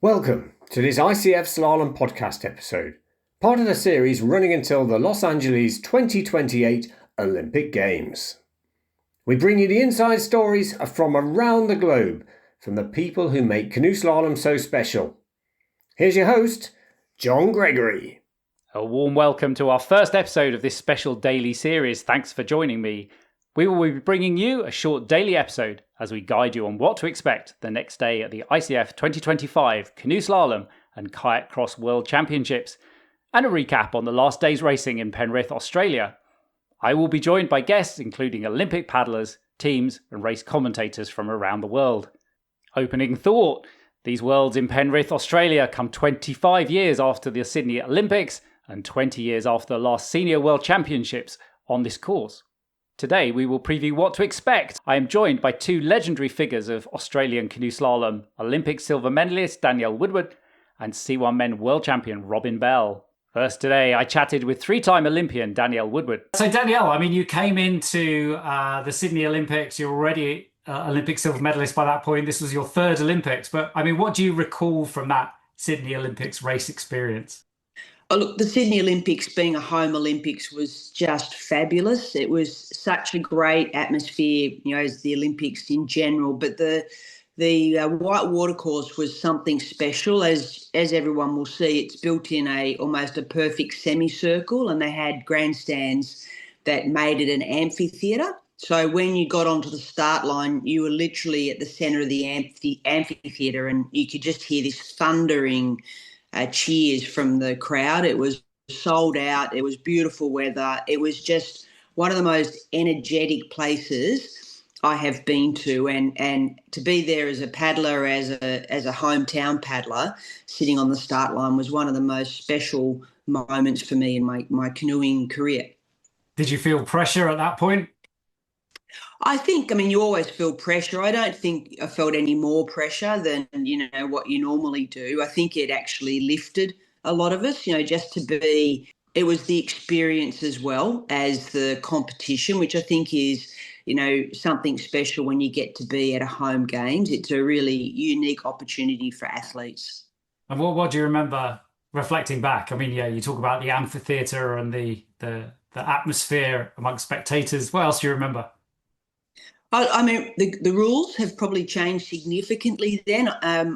Welcome to this ICF Slalom podcast episode, part of the series running until the Los Angeles 2028 Olympic Games. We bring you the inside stories from around the globe from the people who make canoe slalom so special. Here's your host, John Gregory. A warm welcome to our first episode of this special daily series. Thanks for joining me. We will be bringing you a short daily episode as we guide you on what to expect the next day at the ICF 2025 Canoe Slalom and Kayak Cross World Championships, and a recap on the last day's racing in Penrith, Australia. I will be joined by guests including Olympic paddlers, teams and race commentators from around the world. Opening thought, these worlds in Penrith, Australia come 25 years after the Sydney Olympics and 20 years after the last Senior World Championships on this course. Today we will preview what to expect. I am joined by two legendary figures of Australian canoe slalom, Olympic silver medallist Danielle Woodward and C1 Men world champion Robin Bell. First today I chatted with three-time Olympian Danielle Woodward. So Danielle, you came into the Sydney Olympics, you're already Olympic silver medalist by that point. This was your third Olympics, but what do you recall from that Sydney Olympics race experience? Oh, look, the Sydney Olympics, being a home Olympics, was just fabulous. It was such a great atmosphere, as the Olympics in general. But the white water course was something special. As everyone will see, it's built in almost a perfect semicircle, and they had grandstands that made it an amphitheatre. So when you got onto the start line, you were literally at the centre of the amphitheatre, and you could just hear this thundering cheers from the crowd. It was sold out. It was beautiful weather. It was just one of the most energetic places I have been to, and to be there as a paddler, as a hometown paddler, sitting on the start line was one of the most special moments for me in my canoeing career. Did you feel pressure at that point? I think, you always feel pressure. I don't think I felt any more pressure than, what you normally do. I think it actually lifted a lot of us, just to be, it was the experience as well as the competition, which I think is, something special when you get to be at a home games. It's a really unique opportunity for athletes. And what do you remember reflecting back? You talk about the amphitheatre and the atmosphere amongst spectators. What else do you remember? The rules have probably changed significantly then.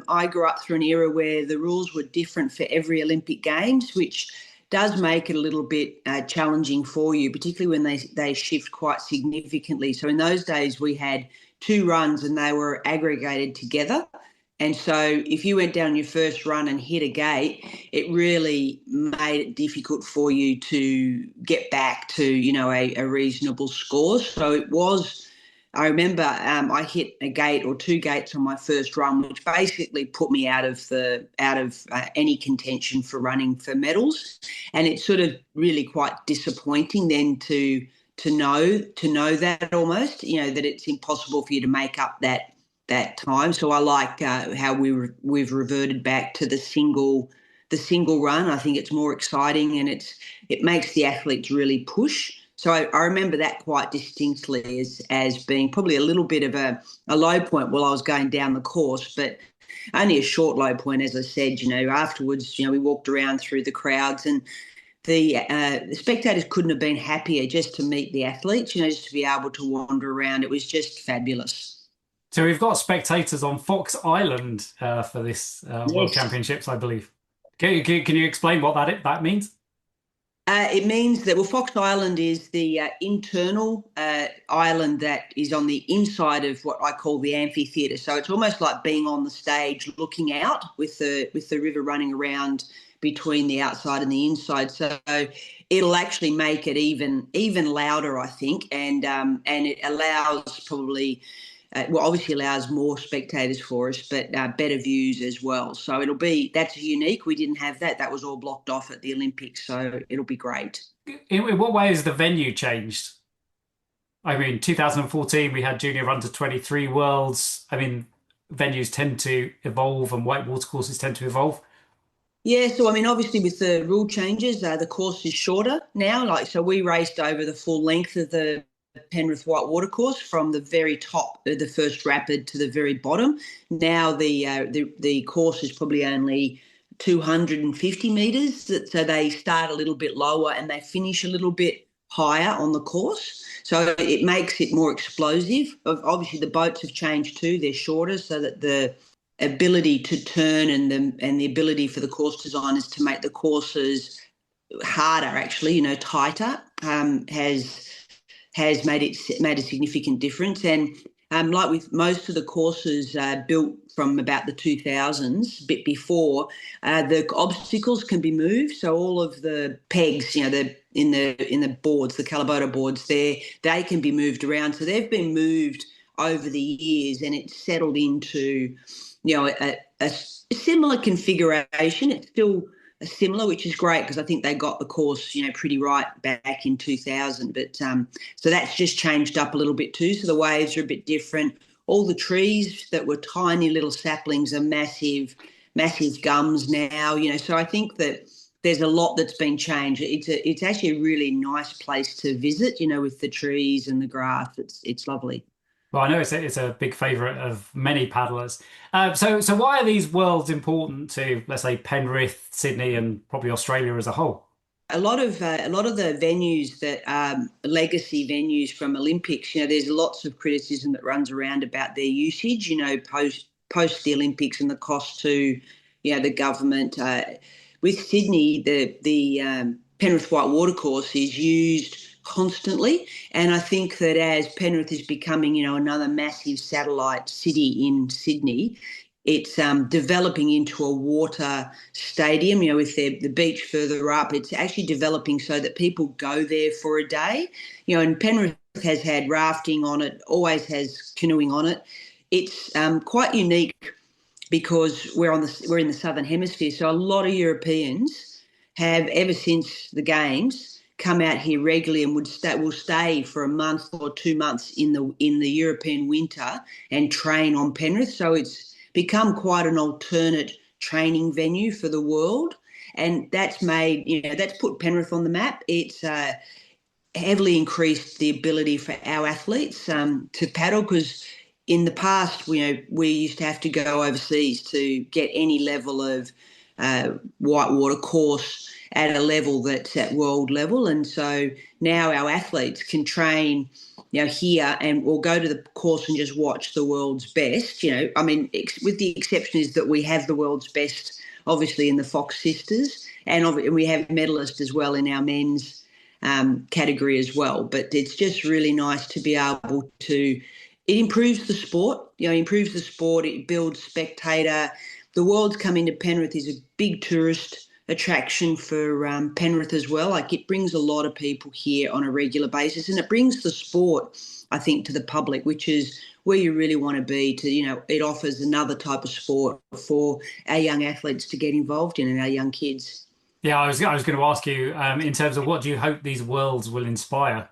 I grew up through an era where the rules were different for every Olympic Games, which does make it a little bit challenging for you, particularly when they shift quite significantly. So in those days we had two runs and they were aggregated together. And so if you went down your first run and hit a gate, it really made it difficult for you to get back to, a reasonable score. So it was... I remember I hit a gate or two gates on my first run, which basically put me out of any contention for running for medals, and it's sort of really quite disappointing then to know that almost, that it's impossible for you to make up that time. So I like how we've reverted back to the single run. I think it's more exciting and it makes the athletes really push. So I remember that quite distinctly as being probably a little bit of a low point while I was going down the course, but only a short low point, as I said. Afterwards, we walked around through the crowds, and the spectators couldn't have been happier just to meet the athletes, just to be able to wander around. It was just fabulous. So we've got spectators on Fox Island for this World Championships, I believe. Can you explain what that means? It means that, Fox Island is the internal island that is on the inside of what I call the amphitheatre. So it's almost like being on the stage looking out with the river running around between the outside and the inside. So it'll actually make it even louder, I think, and it allows probably... obviously allows more spectators for us, but better views as well. So that's unique. We didn't have that. That was all blocked off at the Olympics. So it'll be great. In what way has the venue changed? 2014, we had Junior Under 23 Worlds. Venues tend to evolve and white water courses tend to evolve. Yeah, so obviously with the rule changes, the course is shorter now. So we raced over the full length of the Penrith white watercourse from the very top of the first rapid to the very bottom. Now the course is probably only 250 metres, so they start a little bit lower and they finish a little bit higher on the course. So it makes it more explosive. Obviously, the boats have changed too. They're shorter so that the ability to turn and the ability for the course designers to make the courses harder, actually, tighter, has made a significant difference. And like with most of the courses built from about the 2000s, a bit before, the obstacles can be moved. So all of the pegs, in the boards, the Calaboda boards, they can be moved around. So they've been moved over the years, and it's settled into, a similar configuration. It's still similar, which is great because I think they got the course, pretty right back in 2000. But so that's just changed up a little bit too. So the waves are a bit different. All the trees that were tiny little saplings are massive, massive gums now. So I think that there's a lot that's been changed. It's actually a really nice place to visit. With the trees and the grass. It's lovely. Well, I know it's a big favourite of many paddlers. So why are these worlds important to, let's say, Penrith, Sydney, and probably Australia as a whole? A lot of the venues that legacy venues from Olympics, there's lots of criticism that runs around about their usage, post the Olympics and the cost to, the government. With Sydney, the Penrith white watercourse is used constantly, and I think that as Penrith is becoming, another massive satellite city in Sydney, it's developing into a water stadium. With the beach further up, it's actually developing so that people go there for a day. And Penrith has had rafting on it, always has canoeing on it. It's quite unique because we're in the southern hemisphere, so a lot of Europeans have, ever since the games, come out here regularly and will stay for a month or 2 months in the European winter and train on Penrith. So it's become quite an alternate training venue for the world, and that's put Penrith on the map. It's heavily increased the ability for our athletes to paddle, because in the past, we used to have to go overseas to get any level of whitewater course at a level that's at world level. And so now our athletes can train, here, and we'll go to the course and just watch the world's best. With the exception is that we have the world's best, obviously, in the Fox sisters, and we have medalists as well in our men's category as well. But it's just really nice to be able to. It improves the sport. It builds spectator. The world's coming to Penrith is a big tourist attraction for Penrith as well. Like, it brings a lot of people here on a regular basis, and it brings the sport, I think, to the public, which is where you really want to be. It offers another type of sport for our young athletes to get involved in, and our young kids. Yeah, I was going to ask you in terms of what do you hope these worlds will inspire?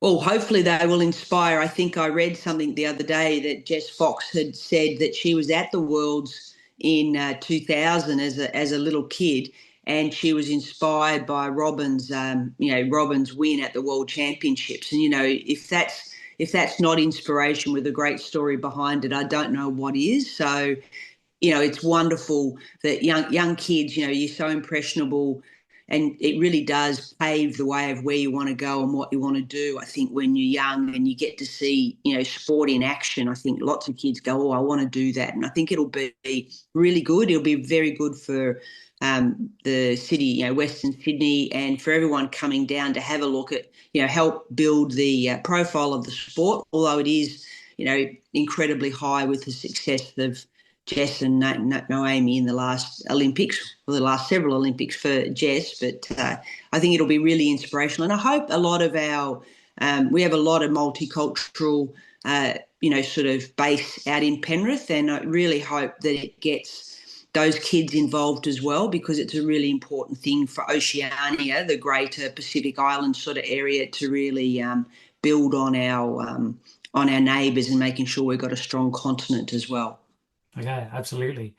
Well, hopefully they will inspire. I think I read something the other day that Jess Fox had said that she was at the Worlds in 2000 as a little kid, and she was inspired by Robin's win at the World Championships. And if that's not inspiration with a great story behind it, I don't know what is. So it's wonderful that young kids, you're so impressionable. And it really does pave the way of where you want to go and what you want to do. I think when you're young and you get to see, sport in action, I think lots of kids go, oh, I want to do that. And I think it'll be really good. It'll be very good for the city, Western Sydney, and for everyone coming down to have a look at, help build the profile of the sport, although it is, incredibly high with the success of Jess and Naomi in the last Olympics, or the last several Olympics for Jess. But I think it'll be really inspirational. And I hope a lot of we have a lot of multicultural, sort of base out in Penrith. And I really hope that it gets those kids involved as well, because it's a really important thing for Oceania, the greater Pacific Island sort of area, to really build on our neighbours and making sure we've got a strong continent as well. Okay, absolutely.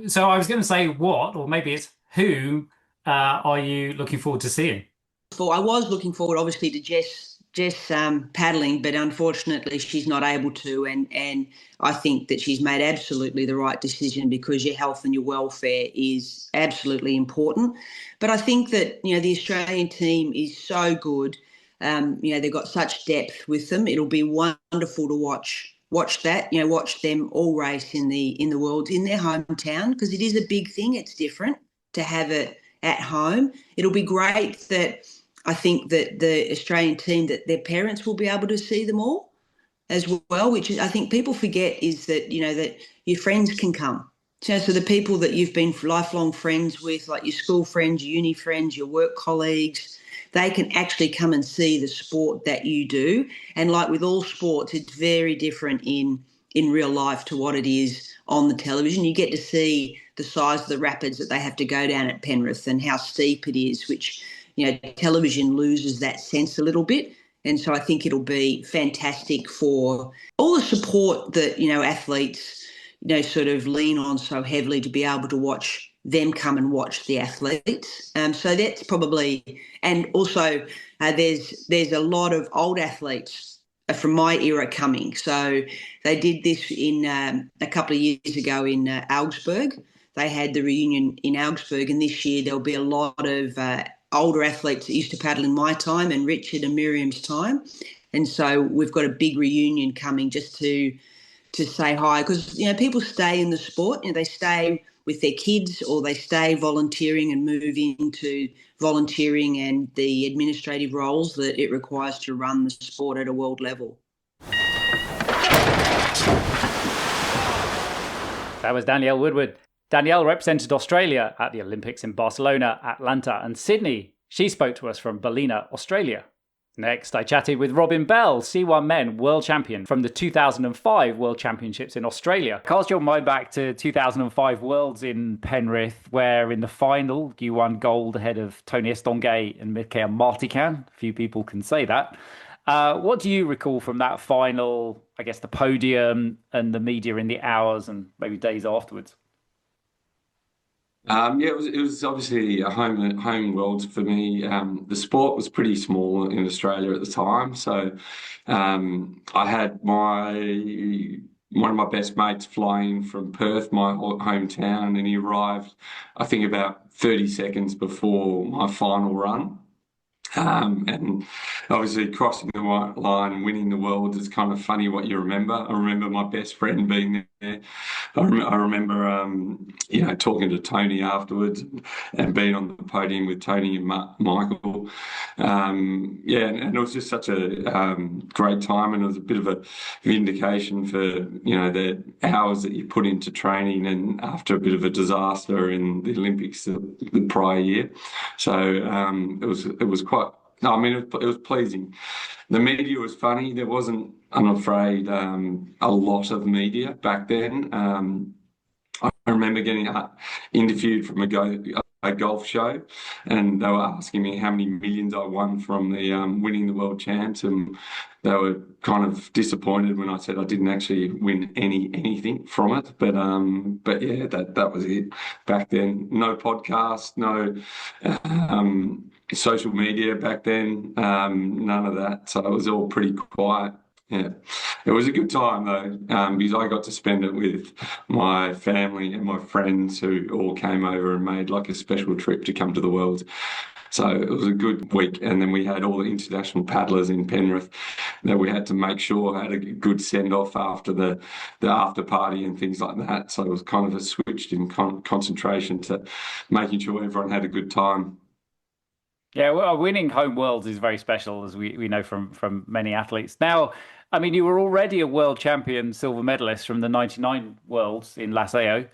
So I was going to say what, or maybe it's who, are you looking forward to seeing? I was looking forward, obviously, to Jess Jess paddling, but unfortunately she's not able to. And I think that she's made absolutely the right decision, because your health and your welfare is absolutely important. But I think that, the Australian team is so good. They've got such depth with them. It'll be wonderful to watch that, watch them all race in the world in their hometown, because it is a big thing. It's different to have it at home. It'll be great that I think that the Australian team, that their parents will be able to see them all as well, which I think people forget, is that, that your friends can come. So the people that you've been lifelong friends with, like your school friends, your uni friends, your work colleagues, they can actually come and see the sport that you do. And like with all sports, it's very different in real life to what it is on the television. You get to see the size of the rapids that they have to go down at Penrith and how steep it is, which, television loses that sense a little bit. And so I think it'll be fantastic for all the support that, athletes, sort of lean on so heavily, to be able to watch them come and watch the athletes. So that's probably, and also there's a lot of old athletes from my era coming. So they did this in a couple of years ago in Augsburg. They had the reunion in Augsburg, and this year there'll be a lot of older athletes that used to paddle in my time and Richard and Miriam's time. And so we've got a big reunion coming, just to say hi, because, people stay in the sport, they stay with their kids, or they stay volunteering and move into volunteering and the administrative roles that it requires to run the sport at a world level. That was Danielle Woodward. Danielle represented Australia at the Olympics in Barcelona, Atlanta and Sydney. She spoke to us from Ballina, Australia. Next, I chatted with Robin Bell, C1 Men world champion from the 2005 World Championships in Australia. Cast your mind back to 2005 Worlds in Penrith, where in the final you won gold ahead of Tony Estanguet and Mikael Martikan. A few people can say that. What do you recall from that final, I guess the podium and the media in the hours and maybe days afterwards? It was obviously a home world for me. The sport was pretty small in Australia at the time, so I had one of my best mates flying from Perth, my hometown, and he arrived, I think, about 30 seconds before my final run. And obviously crossing the white line and winning the world is kind of funny what you remember. I remember my best friend being there. I remember, talking to Tony afterwards and being on the podium with Tony and Michael. And it was just such a great time, and it was a bit of a vindication for, the hours that you put into training, and after a bit of a disaster in the Olympics the prior year. So it was quite. No, I mean, it was pleasing. The media was funny. There wasn't, I'm afraid, a lot of media back then. I remember getting interviewed from a golf show, and they were asking me how many millions I won from the winning the world champs, and they were kind of disappointed when I said I didn't actually win anything from it. But yeah, that was it back then. No podcast, no social media back then, none of that. So it was all pretty quiet. Yeah, it was a good time though, because I got to spend it with my family and my friends who all came over and made like a special trip to come to the Worlds. So it was a good week. And then we had all the international paddlers in Penrith that we had to make sure had a good send-off after the after party and things like that. So it was kind of a switch in concentration to making sure everyone had a good time. Yeah, well, winning home worlds is very special, as we know from many athletes. Now, I mean, you were already a world champion silver medalist from the 99 Worlds in La Seo.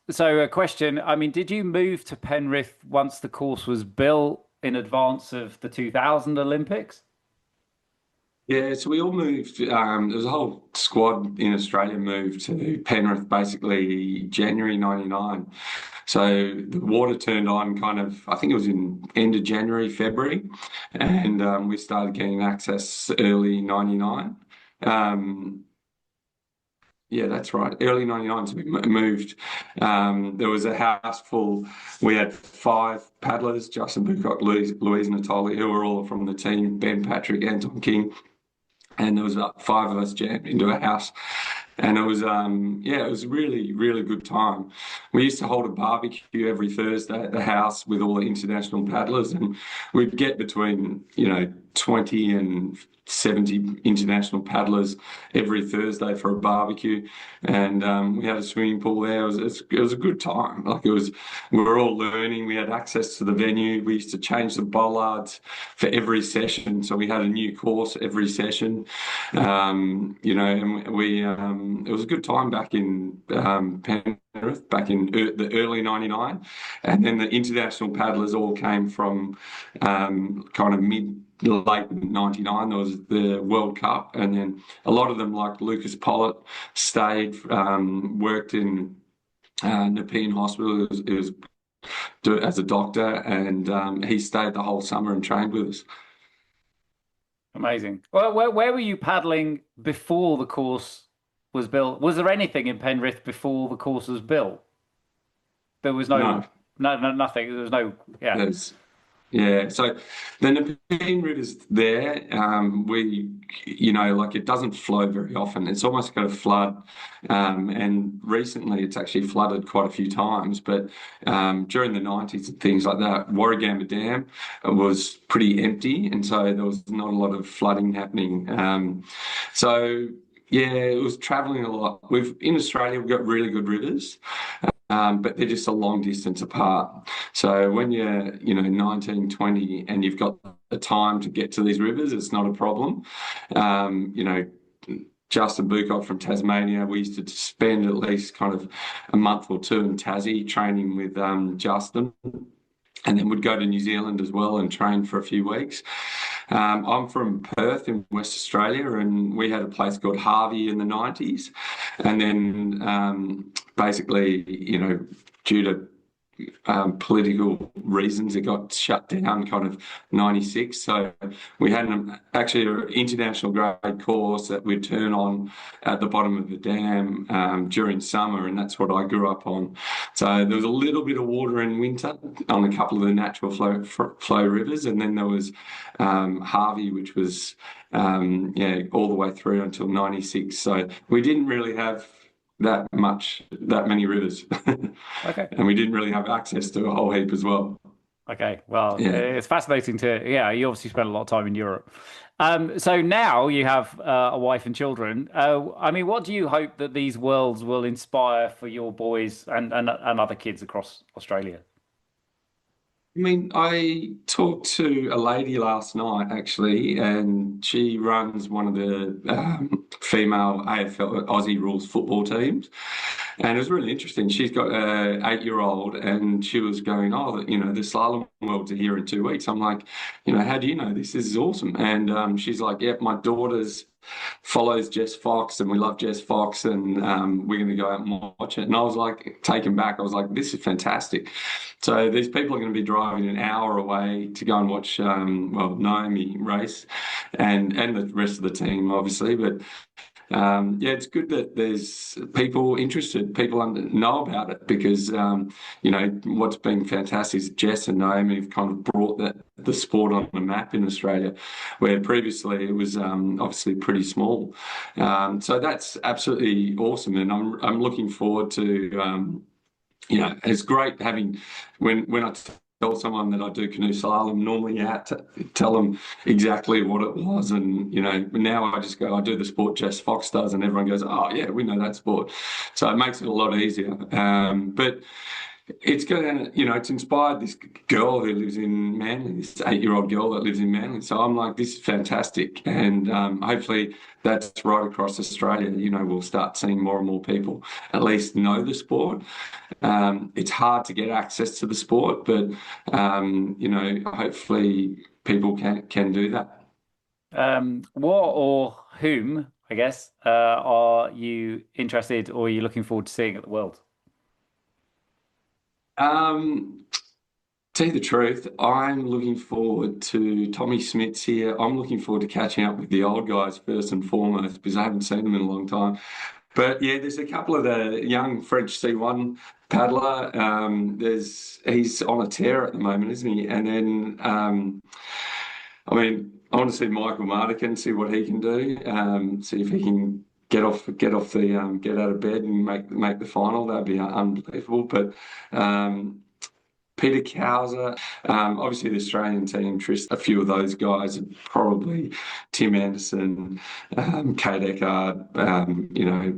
So a question, I mean, did you move to Penrith once the course was built in advance of the 2000 Olympics? Yeah, so we all moved. There was a whole squad in Australia moved to Penrith basically January 99. So the water turned on kind of, I think it was in end of January, February, and we started getting access early 99. Yeah, that's right. Early 99, so we moved. There was a house full. We had 5 paddlers: Justin Bucock, Louise Natoli, who were all from the team, Ben Patrick, Anton King. And there was about 5 of us jammed into a house. And it was, yeah, it was really, really good time. We used to hold a barbecue every Thursday at the house with all the international paddlers, and we'd get between, 20 and 70 international paddlers every Thursday for a barbecue. And we had a swimming pool there. It was a good time. We were all learning. We had access to the venue. We used to change the bollards for every session. So we had a new course every session. And it was a good time back in Penrith, back in the early 99. And then the international paddlers all came from kind of late 99. There was the World Cup, and then a lot of them, like Lucas Pollitt, stayed, worked in Nepean Hospital. It was as a doctor, and he stayed the whole summer and trained with us. Amazing. Well, where were you paddling before the course was built? Was there anything in Penrith before the course was built? There was no nothing. There was no, yeah. Yeah, so the Nepean River's there. It doesn't flow very often. It's almost got a flood, and recently it's actually flooded quite a few times. But during the 90s and things like that, Warragamba Dam was pretty empty, and so there was not a lot of flooding happening. Yeah, it was travelling a lot. In Australia, we've got really good rivers. But they're just a long distance apart. So when you're, 19, 20, and you've got the time to get to these rivers, it's not a problem. Justin Bucock from Tasmania, we used to spend at least kind of a month or 2 in Tassie training with Justin. And then would go to New Zealand as well and train for a few weeks. I'm from Perth in West Australia, and we had a place called Harvey in the 90s. And then basically, due to political reasons, it got shut down kind of 96. So we had actually an international grade course that we'd turn on at the bottom of the dam during summer, and that's what I grew up on. So there was a little bit of water in winter on a couple of the natural flow rivers, and then there was Harvey, which was all the way through until 96. So we didn't really have that many rivers. Okay. And we didn't really have access to a whole heap as well. Okay, well, it's fascinating you obviously spent a lot of time in Europe. So now you have a wife and children. What do you hope that these worlds will inspire for your boys and other kids across Australia? I talked to a lady last night, actually, and she runs one of the female AFL Aussie rules football teams. And it was really interesting. She's got an 8-year-old, and she was going, the slalom worlds are here in 2 weeks. I'm like, how do you know this? This is awesome. And she's like, my daughter's follows Jess Fox, and we love Jess Fox, and we're going to go out and watch it. And I was like taken back. I was like, this is fantastic. So these people are going to be driving an hour away to go and watch Naomi race, and the rest of the team, obviously. But it's good that there's people interested, people know about it, because what's been fantastic is Jess and Naomi have kind of brought the sport on the map in Australia, where previously it was obviously pretty small. So that's absolutely awesome, and I'm looking forward to. It's great having when I tell someone that I do canoe slalom, normally out to tell them exactly what it was. And, now I just go, I do the sport Jess Fox does, and everyone goes, oh, yeah, we know that sport. So it makes it a lot easier. But it's going to, it's inspired this girl who lives in Manly, this 8-year-old girl that lives in Manly. So I'm like, this is fantastic. And hopefully that's right across Australia. We'll start seeing more and more people at least know the sport. It's hard to get access to the sport, but, hopefully people can do that. What or whom, I guess, are you interested or are you looking forward to seeing at the World? Tell you the truth, I'm looking forward to Tommy Smith's here. I'm looking forward to catching up with the old guys first and foremost, because I haven't seen them in a long time. But yeah, there's a couple of the young French C1 paddler. He's on a tear at the moment, isn't he? And then I want to see Michael Mardigan, see what he can do. See if he can get out of bed and make the final. That'd be unbelievable. But Peter Cowser, obviously the Australian team, a few of those guys, probably Tim Anderson, Kayak,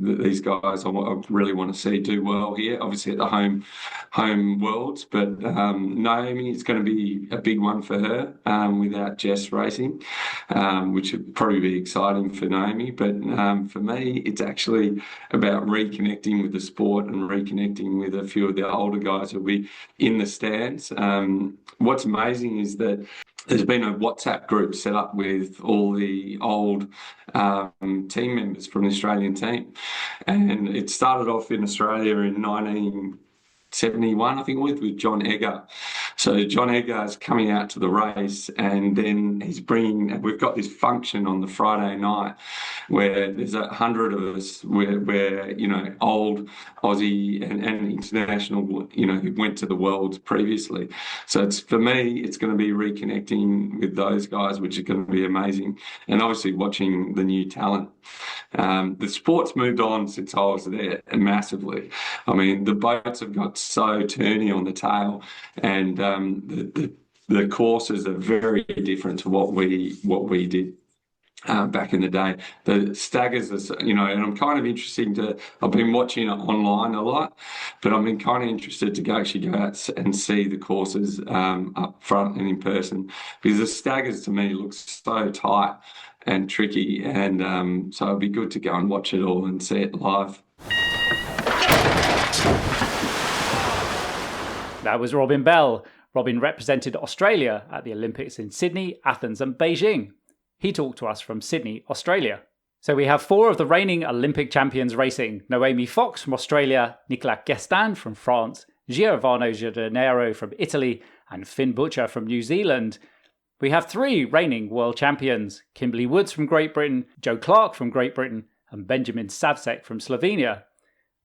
these guys I really want to see do well here, obviously at the home worlds. But Naomi is going to be a big one for her without Jess racing, which would probably be exciting for Naomi. But for me, it's actually about reconnecting with the sport and reconnecting with a few of the older guys who'll be in the stands. What's amazing is that there's been a WhatsApp group set up with all the old team members from the Australian team. And it started off in Australia in 1971, I think it was, with John Eggar. So John Eggar is coming out to the race, and then we've got this function on the Friday night where there's 100 of us, where old Aussie and international, who went to the Worlds previously. So for me, it's going to be reconnecting with those guys, which is going to be amazing. And obviously watching the new talent. The sport's moved on since I was there massively. I mean, the boats have got so turny on the tail, and the courses are very different to what we did back in the day. The staggers are, and I'm kind of interested I've been watching it online a lot, but I've been kind of interested to actually go out and see the courses up front and in person, because the staggers to me look so tight and tricky, and so it'd be good to go and watch it all and see it live. That was Robin Bell. Robin represented Australia at the Olympics in Sydney, Athens and Beijing. He talked to us from Sydney, Australia. So we have 4 of the reigning Olympic champions racing. Noemi Fox from Australia, Nicolas Guestin from France, Giovanni Giardinero from Italy, and Finn Butcher from New Zealand. We have 3 reigning world champions, Kimberly Woods from Great Britain, Joe Clark from Great Britain, and Benjamin Savcek from Slovenia,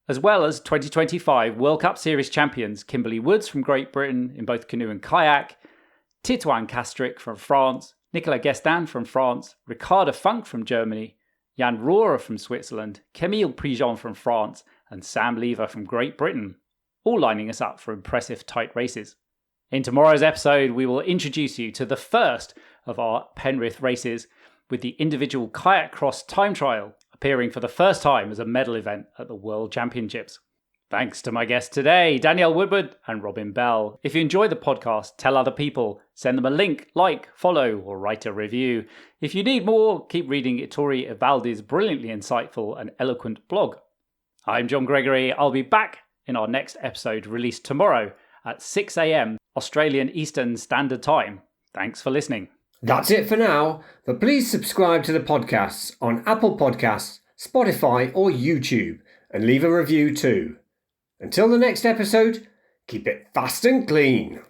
as well as 2025 World Cup Series champions Kimberly Woods from Great Britain in both canoe and kayak, Titouan Kastrick from France, Nicolas Guestin from France, Ricarda Funk from Germany, Jan Rohrer from Switzerland, Camille Prigent from France, and Sam Lever from Great Britain, all lining us up for impressive tight races. In tomorrow's episode, we will introduce you to the first of our Penrith races, with the individual kayak cross time trial appearing for the first time as a medal event at the World Championships. Thanks to my guests today, Danielle Woodward and Robin Bell. If you enjoy the podcast, tell other people, send them a link, like, follow, or write a review. If you need more, keep reading Ettore Evaldi's brilliantly insightful and eloquent blog. I'm John Gregory. I'll be back in our next episode, released tomorrow at 6 a.m. Australian Eastern Standard Time. Thanks for listening. That's it for now, but please subscribe to the podcasts on Apple Podcasts, Spotify or YouTube, and leave a review too. Until the next episode, keep it fast and clean.